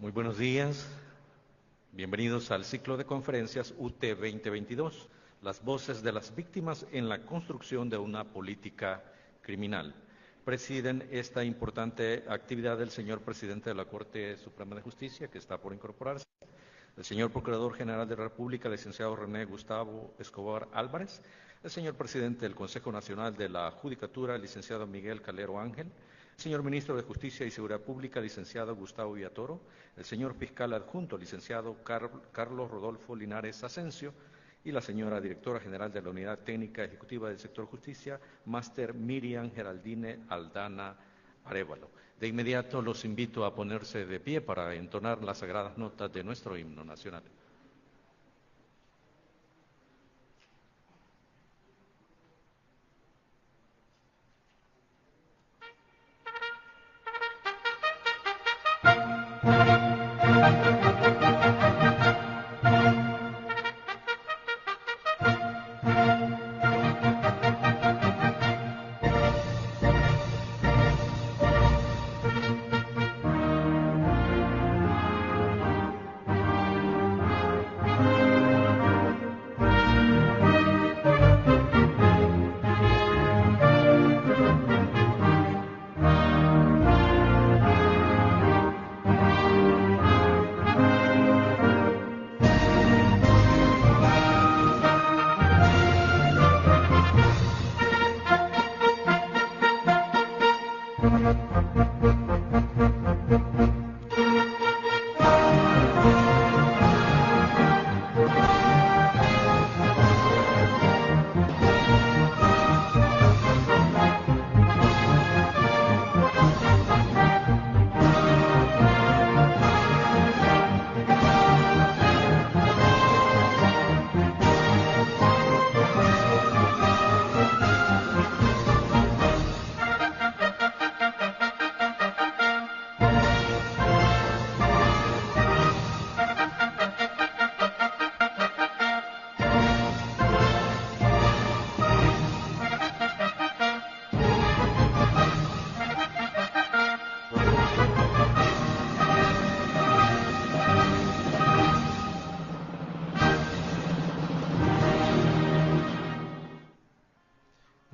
Muy buenos días, bienvenidos al ciclo de conferencias UT 2022, las voces de las víctimas en la construcción de una política criminal. Presiden esta importante actividad el señor presidente de la Corte Suprema de Justicia, que está por incorporarse, el señor Procurador General de la República, licenciado René Gustavo Escobar Álvarez, el señor presidente del Consejo Nacional de la Judicatura, licenciado Miguel Calero Ángel, el señor Ministro de Justicia y Seguridad Pública, licenciado Gustavo Villatoro, el señor Fiscal Adjunto, licenciado Carlos Rodolfo Linares Asensio, y la señora Directora General de la Unidad Técnica Ejecutiva del Sector Justicia, Máster Miriam Geraldine Aldana Arévalo. De inmediato los invito a ponerse de pie para entonar las sagradas notas de nuestro himno nacional.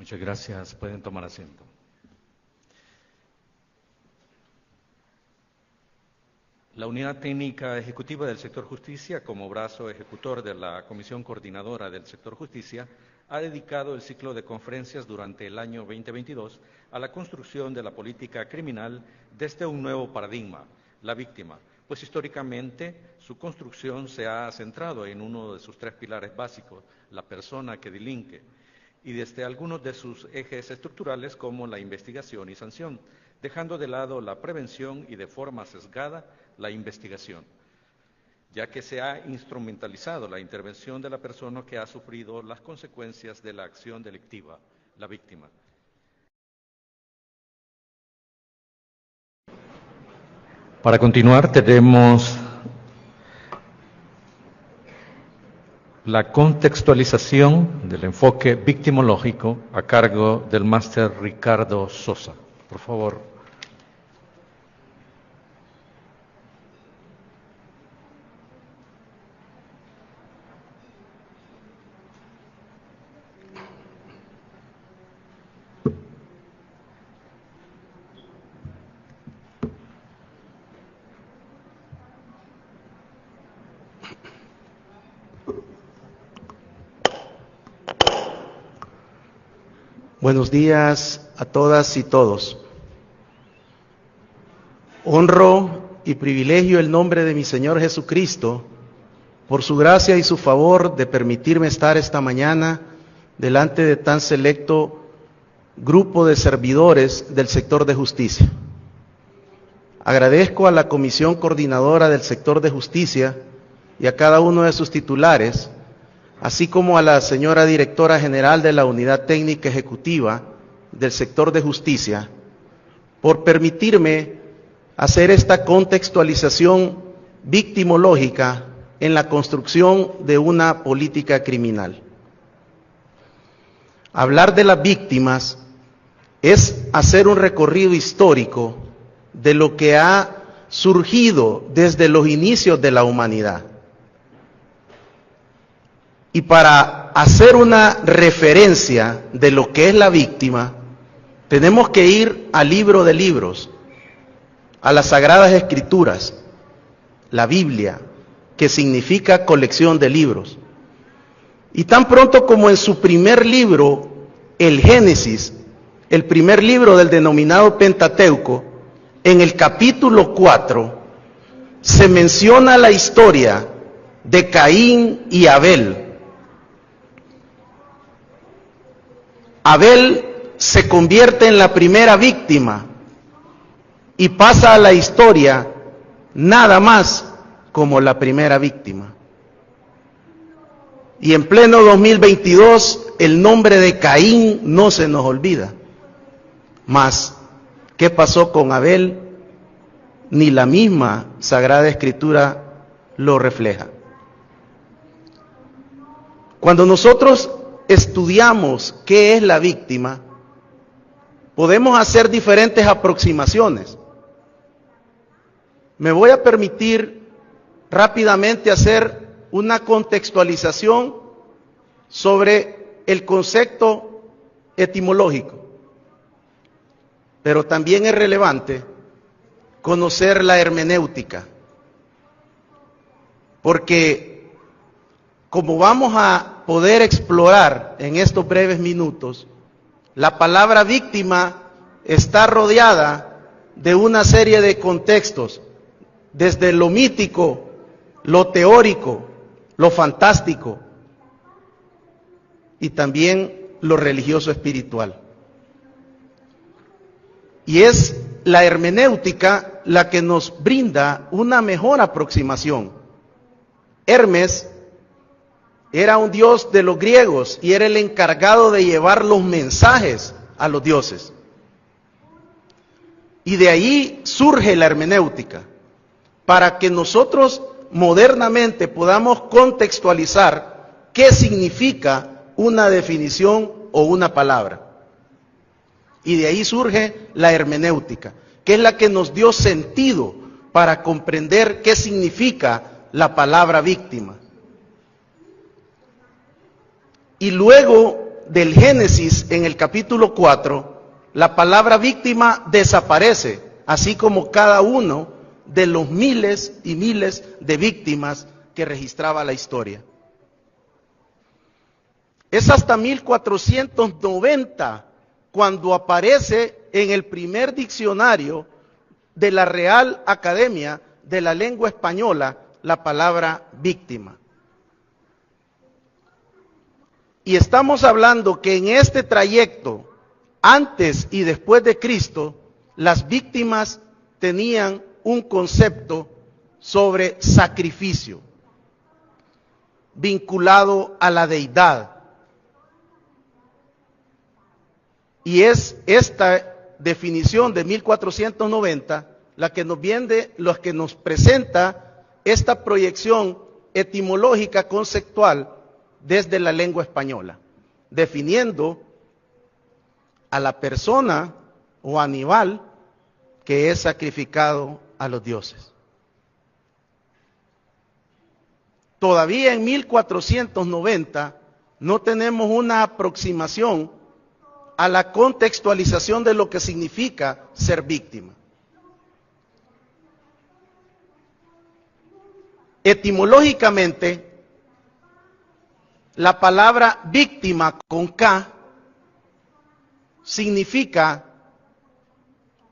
Muchas gracias. Pueden tomar asiento. La Unidad Técnica Ejecutiva del Sector Justicia, como brazo ejecutor de la Comisión Coordinadora del Sector Justicia, ha dedicado el ciclo de conferencias durante el año 2022 a la construcción de la política criminal desde un nuevo paradigma, la víctima, pues históricamente su construcción se ha centrado en uno de sus tres pilares básicos, la persona que delinque, y desde algunos de sus ejes estructurales como la investigación y sanción, dejando de lado la prevención y de forma sesgada la investigación, ya que se ha instrumentalizado la intervención de la persona que ha sufrido las consecuencias de la acción delictiva, la víctima. Para continuar, tenemos la contextualización del enfoque victimológico a cargo del máster Ricardo Sosa. Por favor. Buenos días a todas y todos. Honro y privilegio el nombre de mi Señor Jesucristo por su gracia y su favor de permitirme estar esta mañana delante de tan selecto grupo de servidores del sector de justicia. Agradezco a la Comisión Coordinadora del Sector de Justicia y a cada uno de sus titulares, así como a la señora Directora General de la Unidad Técnica Ejecutiva del Sector de Justicia, por permitirme hacer esta contextualización victimológica en la construcción de una política criminal. Hablar de las víctimas es hacer un recorrido histórico de lo que ha surgido desde los inicios de la humanidad. Y para hacer una referencia de lo que es la víctima, tenemos que ir al libro de libros, a las Sagradas Escrituras, la Biblia, que significa colección de libros. Y tan pronto como en su primer libro, el Génesis, el primer libro del denominado Pentateuco, en el capítulo 4, se menciona la historia de Caín y Abel. Abel se convierte en la primera víctima y pasa a la historia nada más como la primera víctima. Y en pleno 2022, el nombre de Caín no se nos olvida. Mas, ¿qué pasó con Abel? Ni la misma Sagrada Escritura lo refleja. Cuando nosotros estudiamos qué es la víctima, podemos hacer diferentes aproximaciones. Me voy a permitir rápidamente hacer una contextualización sobre el concepto etimológico, pero también es relevante conocer la hermenéutica, porque como vamos a poder explorar en estos breves minutos, la palabra víctima está rodeada de una serie de contextos, desde lo mítico, lo teórico, lo fantástico y también lo religioso espiritual. Y es la hermenéutica la que nos brinda una mejor aproximación. Hermes era un dios de los griegos y era el encargado de llevar los mensajes a los dioses. Y de ahí surge la hermenéutica, para que nosotros modernamente podamos contextualizar qué significa una definición o una palabra. Y de ahí surge la hermenéutica, que es la que nos dio sentido para comprender qué significa la palabra víctima. Y luego del Génesis, en el capítulo 4, la palabra víctima desaparece, así como cada uno de los miles y miles de víctimas que registraba la historia. Es hasta 1490 cuando aparece en el primer diccionario de la Real Academia de la Lengua Española la palabra víctima. Y estamos hablando que en este trayecto, antes y después de Cristo, las víctimas tenían un concepto sobre sacrificio, vinculado a la deidad. Y es esta definición de 1490 la que nos presenta esta proyección etimológica conceptual desde la lengua española, definiendo a la persona o animal que es sacrificado a los dioses. Todavía en 1490 no tenemos una aproximación a la contextualización de lo que significa ser víctima. Etimológicamente, la palabra víctima con K significa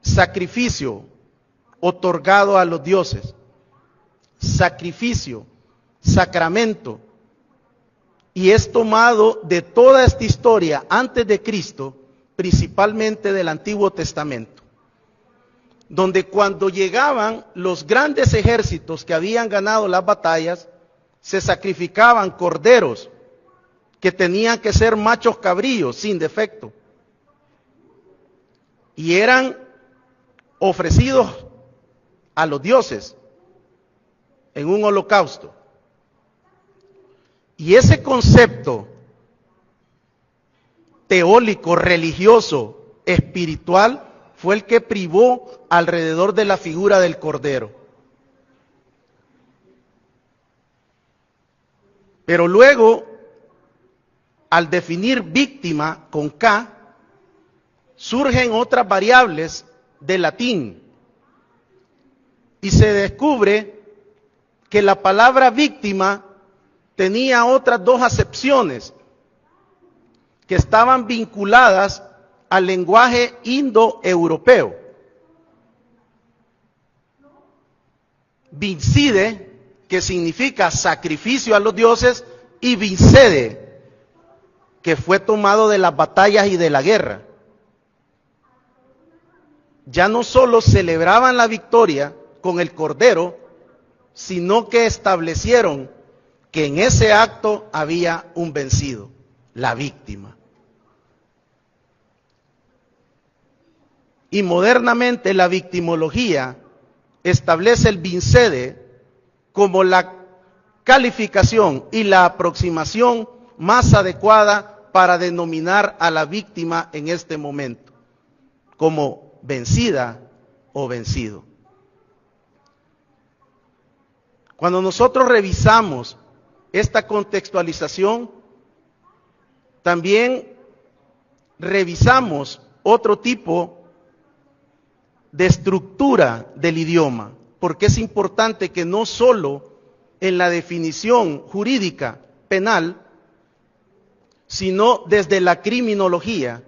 sacrificio otorgado a los dioses, sacrificio, sacramento, y es tomado de toda esta historia antes de Cristo, principalmente del Antiguo Testamento, donde cuando llegaban los grandes ejércitos que habían ganado las batallas, se sacrificaban corderos que tenían que ser machos cabríos sin defecto, y eran ofrecidos a los dioses en un holocausto. Y ese concepto teórico, religioso, espiritual, fue el que privó alrededor de la figura del Cordero. Pero luego, al definir víctima con K, surgen otras variables del latín y se descubre que la palabra víctima tenía otras dos acepciones que estaban vinculadas al lenguaje indoeuropeo. Vincide, que significa sacrificio a los dioses, y vincede, que fue tomado de las batallas y de la guerra. Ya no solo celebraban la victoria con el Cordero, sino que establecieron que en ese acto había un vencido, la víctima. Y modernamente la victimología establece el vincede como la calificación y la aproximación más adecuada para denominar a la víctima en este momento, como vencida o vencido. Cuando nosotros revisamos esta contextualización, también revisamos otro tipo de estructura del idioma, porque es importante que no solo en la definición jurídica penal, sino desde la criminología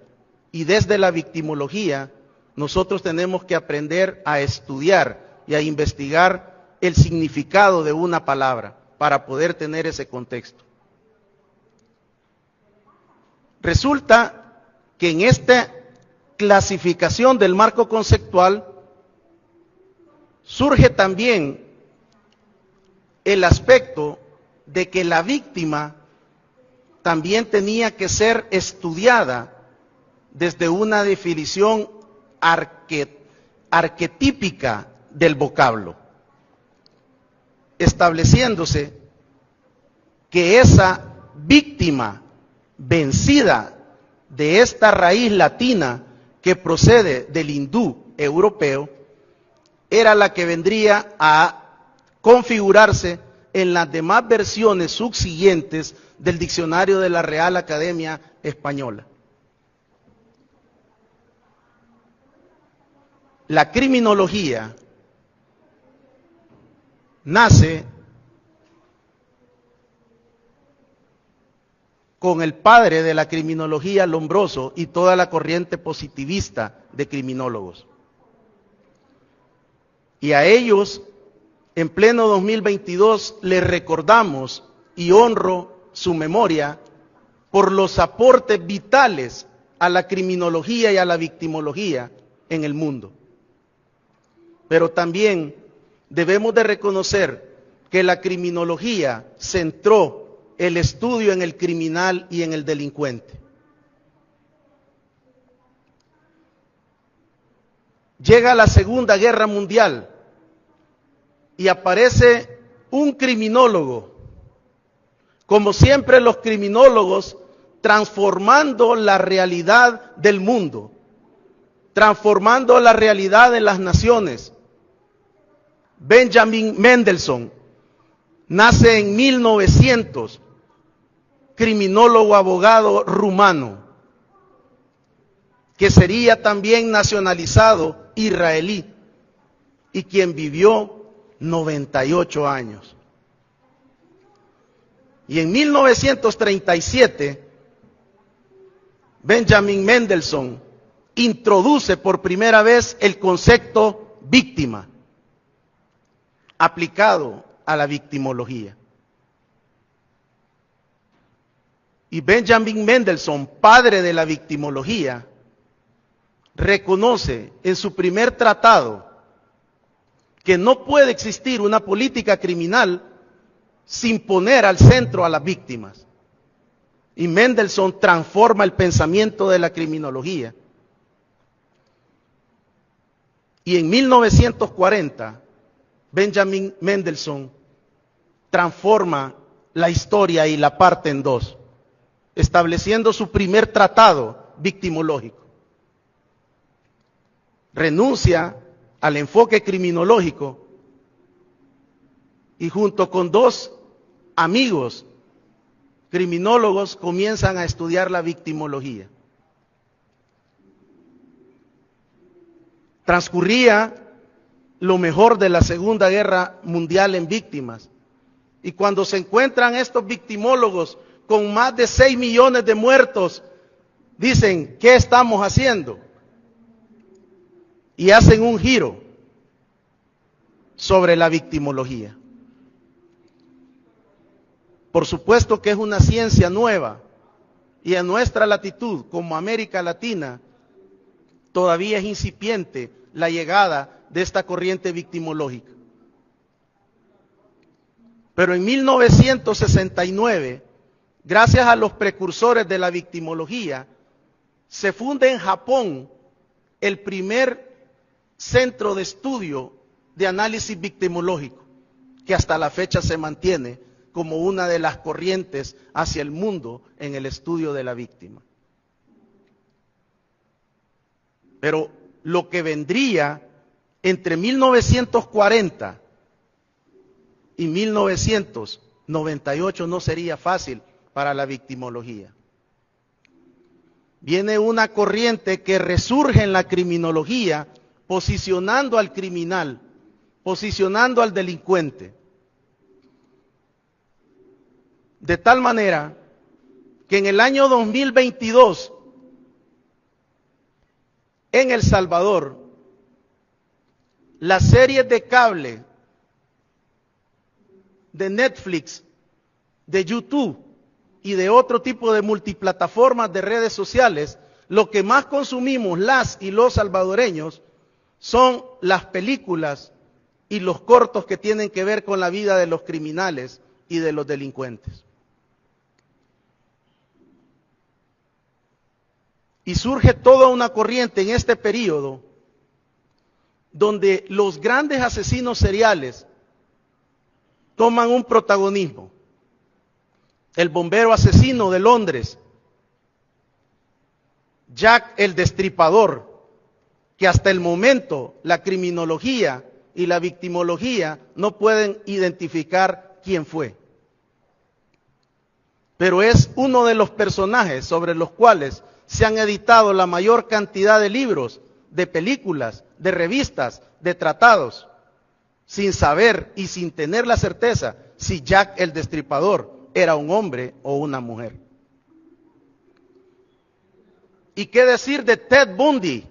y desde la victimología, nosotros tenemos que aprender a estudiar y a investigar el significado de una palabra para poder tener ese contexto. Resulta que en esta clasificación del marco conceptual surge también el aspecto de que la víctima también tenía que ser estudiada desde una definición arquetípica del vocablo, estableciéndose que esa víctima vencida de esta raíz latina que procede del hindú europeo era la que vendría a configurarse en las demás versiones subsiguientes del diccionario de la Real Academia Española. La criminología nace con el padre de la criminología, Lombroso, y toda la corriente positivista de criminólogos. Y a ellos, en pleno 2022, les recordamos y honro su memoria por los aportes vitales a la criminología y a la victimología en el mundo. Pero también debemos de reconocer que la criminología centró el estudio en el criminal y en el delincuente. Llega la Segunda Guerra Mundial y aparece un criminólogo, como siempre los criminólogos, transformando la realidad del mundo, transformando la realidad de las naciones. Benjamin Mendelssohn nace en 1900, criminólogo abogado rumano, que sería también nacionalizado israelí y quien vivió 98 años. Y en 1937, Benjamin Mendelssohn introduce por primera vez el concepto víctima, aplicado a la victimología. Y Benjamin Mendelssohn, padre de la victimología, reconoce en su primer tratado que no puede existir una política criminal sin poner al centro a las víctimas. Y Mendelssohn transforma el pensamiento de la criminología. Y en 1940, Benjamin Mendelssohn transforma la historia y la parte en dos, estableciendo su primer tratado victimológico. renuncia al enfoque criminológico y junto con dos amigos criminólogos comienzan a estudiar la victimología. Transcurría lo mejor de la Segunda Guerra Mundial en víctimas. Y cuando se encuentran estos victimólogos con más de 6 millones de muertos, dicen, ¿qué estamos haciendo? Y hacen un giro sobre la victimología. Por supuesto que es una ciencia nueva y en nuestra latitud, como América Latina, todavía es incipiente la llegada de esta corriente victimológica. Pero en 1969, gracias a los precursores de la victimología, se funda en Japón el primer centro de estudio de análisis victimológico, que hasta la fecha se mantiene como una de las corrientes hacia el mundo en el estudio de la víctima. Pero lo que vendría entre 1940 y 1998 no sería fácil para la victimología. Viene una corriente que resurge en la criminología, posicionando al criminal, posicionando al delincuente. De tal manera que en el año 2022, en El Salvador, las series de cable, de Netflix, de YouTube y de otro tipo de multiplataformas de redes sociales, lo que más consumimos las y los salvadoreños son las películas y los cortos que tienen que ver con la vida de los criminales y de los delincuentes. Y surge toda una corriente en este periodo donde los grandes asesinos seriales toman un protagonismo. El bombero asesino de Londres, Jack el Destripador, que hasta el momento la criminología y la victimología no pueden identificar quién fue. Pero es uno de los personajes sobre los cuales se han editado la mayor cantidad de libros, de películas, de revistas, de tratados, sin saber y sin tener la certeza si Jack el Destripador era un hombre o una mujer. ¿Y qué decir de Ted Bundy,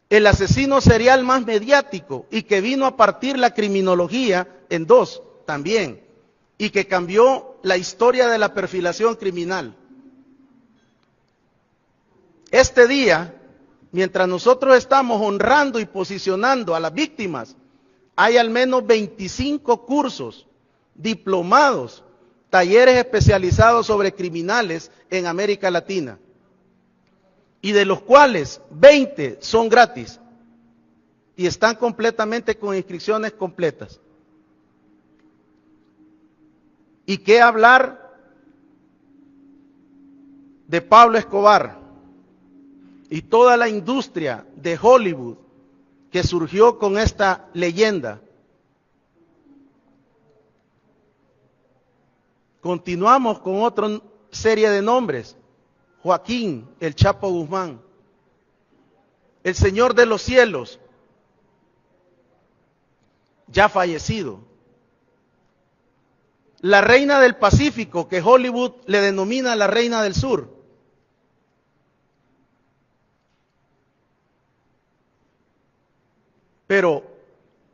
el asesino serial más mediático y que vino a partir la criminología en dos también, y que cambió la historia de la perfilación criminal? Este día, mientras nosotros estamos honrando y posicionando a las víctimas, hay al menos 25 cursos, diplomados, talleres especializados sobre criminales en América Latina, y de los cuales 20 son gratis y están completamente con inscripciones completas. ¿Y qué hablar de Pablo Escobar y toda la industria de Hollywood que surgió con esta leyenda? Continuamos con otra serie de nombres: Joaquín El Chapo Guzmán, el Señor de los Cielos, ya fallecido, la Reina del Pacífico, que Hollywood le denomina la Reina del Sur. Pero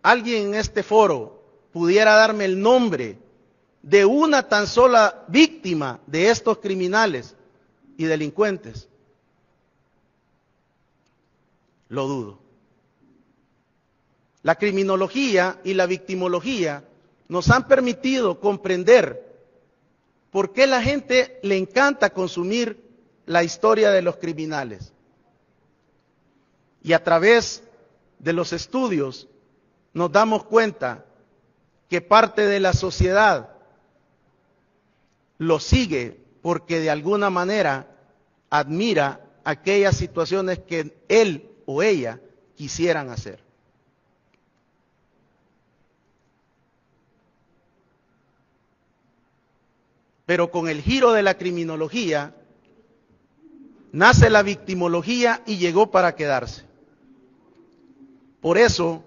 alguien en este foro pudiera darme el nombre de una tan sola víctima de estos criminales y delincuentes. Lo dudo. La criminología y la victimología nos han permitido comprender por qué la gente le encanta consumir la historia de los criminales. Y a través de los estudios nos damos cuenta que parte de la sociedad lo sigue porque de alguna manera admira aquellas situaciones que él o ella quisieran hacer. Pero con el giro de la criminología, nace la victimología y llegó para quedarse. Por eso,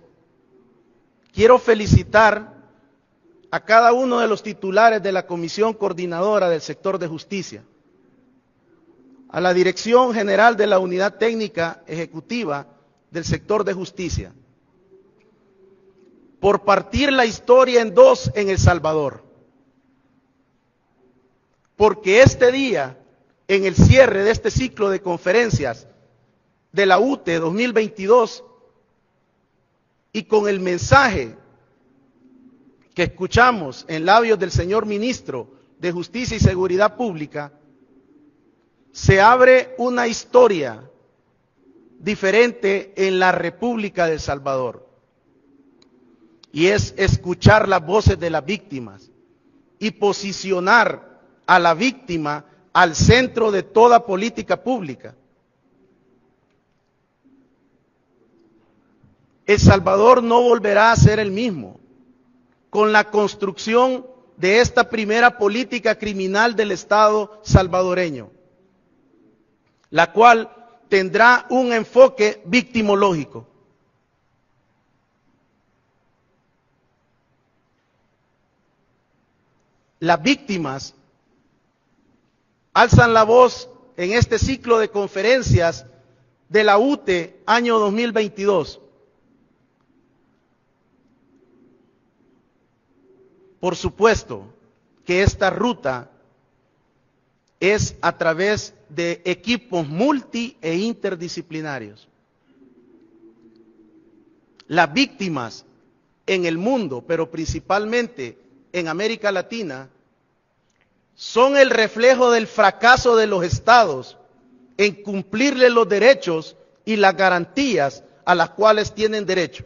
quiero felicitar a cada uno de los titulares de la Comisión Coordinadora del Sector de Justicia, a la Dirección General de la Unidad Técnica Ejecutiva del Sector de Justicia, por partir la historia en dos en El Salvador. Porque este día, en el cierre de este ciclo de conferencias de la UTE 2022, y con el mensaje que escuchamos en labios del señor Ministro de Justicia y Seguridad Pública, se abre una historia diferente en la República de El Salvador. Y es escuchar las voces de las víctimas y posicionar a la víctima al centro de toda política pública. El Salvador no volverá a ser el mismo con la construcción de esta primera política criminal del Estado salvadoreño, la cual tendrá un enfoque victimológico. Las víctimas alzan la voz en este ciclo de conferencias de la UTE año 2022. Por supuesto que esta ruta es a través de equipos multi e interdisciplinarios. Las víctimas en el mundo, pero principalmente en América Latina, son el reflejo del fracaso de los estados en cumplirle los derechos y las garantías a las cuales tienen derecho.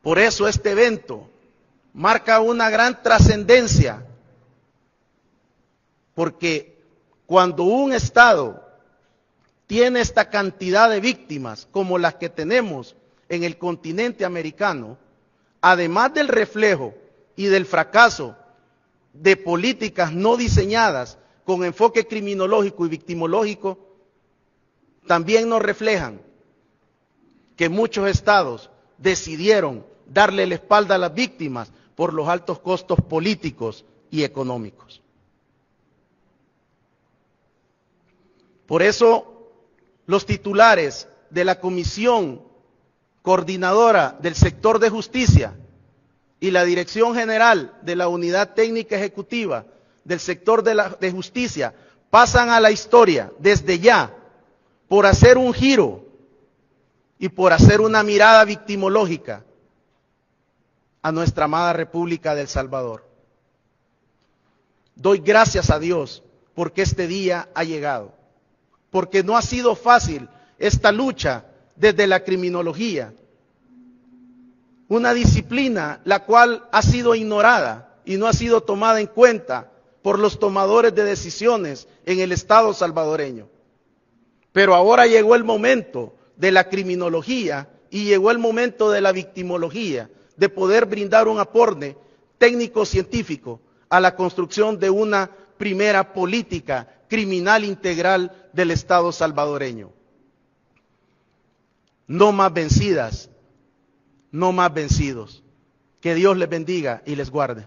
Por eso este evento marca una gran trascendencia, porque cuando un estado tiene esta cantidad de víctimas como las que tenemos en el continente americano, además del reflejo y del fracaso de políticas no diseñadas con enfoque criminológico y victimológico, también nos reflejan que muchos estados decidieron darle la espalda a las víctimas por los altos costos políticos y económicos. Por eso, los titulares de la Comisión Coordinadora del Sector de Justicia y la Dirección General de la Unidad Técnica Ejecutiva del Sector de Justicia pasan a la historia desde ya por hacer un giro y por hacer una mirada victimológica a nuestra amada República de El Salvador. Doy gracias a Dios porque este día ha llegado, porque no ha sido fácil esta lucha desde la criminología, una disciplina la cual ha sido ignorada y no ha sido tomada en cuenta por los tomadores de decisiones en el Estado salvadoreño. Pero ahora llegó el momento de la criminología y llegó el momento de la victimología, de poder brindar un aporte técnico-científico a la construcción de una primera política criminal integral del Estado salvadoreño. No más vencidas, no más vencidos. Que Dios les bendiga y les guarde.